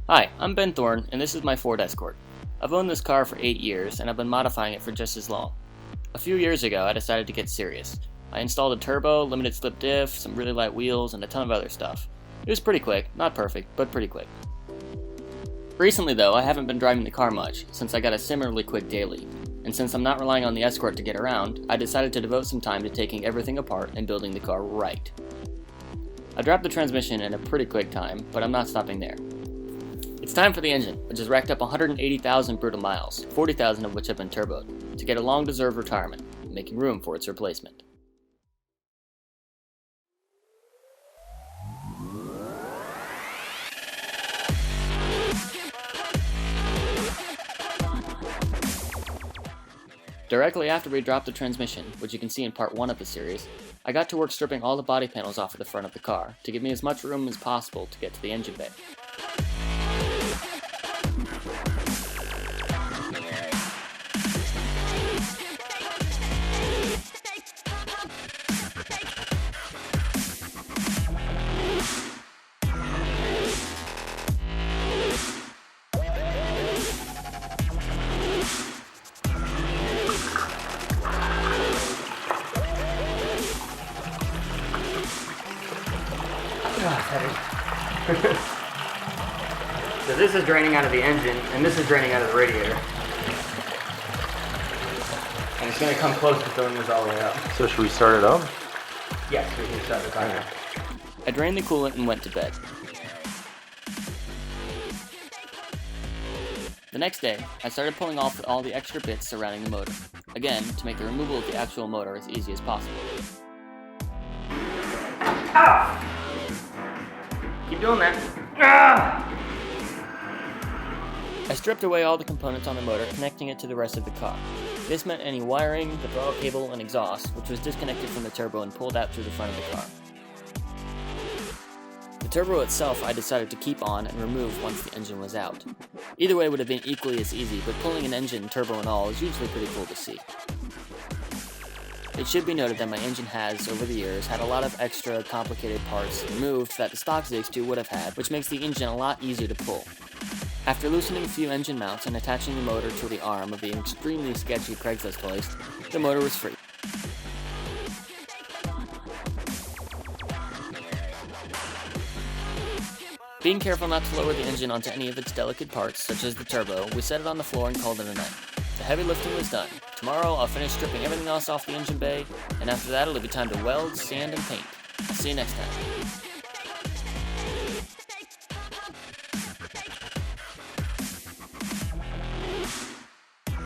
Hi, I'm Ben Thorne, and this is my Ford Escort. I've owned this car for 8 years, and I've been modifying it for just as long. A few years ago, I decided to get serious. I installed a turbo, limited slip diff, some really light wheels, and a ton of other stuff. It was pretty quick, not perfect, but pretty quick. Recently though, I haven't been driving the car much, since I got a similarly quick daily, and since I'm not relying on the Escort to get around, I decided to devote some time to taking everything apart and building the car right. I dropped the transmission in a pretty quick time, but I'm not stopping there. It's time for the engine, which has racked up 180,000 brutal miles, 40,000 of which have been turboed, to get a long-deserved retirement, making room for its replacement. Directly after we dropped the transmission, which you can see in part 1 of the series, I got to work stripping all the body panels off of the front of the car to give me as much room as possible to get to the engine bay. So this is draining out of the engine, and this is draining out of the radiator. And it's going to come close to filling this all the way up. So should we start it up? Yes, we can start the car. I drained the coolant and went to bed. The next day, I started pulling off all the extra bits surrounding the motor, again, to make the removal of the actual motor as easy as possible. Ah! Keep doing that. Ah! I stripped away all the components on the motor, connecting it to the rest of the car. This meant any wiring, the throttle cable, and exhaust, which was disconnected from the turbo and pulled out through the front of the car. The turbo itself I decided to keep on and remove once the engine was out. Either way would have been equally as easy, but pulling an engine, turbo and all, is usually pretty cool to see. It should be noted that my engine has, over the years, had a lot of extra complicated parts removed that the stock ZX2 would have had, which makes the engine a lot easier to pull. After loosening a few engine mounts and attaching the motor to the arm of the extremely sketchy Craigslist hoist, the motor was free. Being careful not to lower the engine onto any of its delicate parts, such as the turbo, we set it on the floor and called it a night. The heavy lifting was done. Tomorrow I'll finish stripping everything else off the engine bay, and after that it'll be time to weld, sand, and paint. I'll see you next time.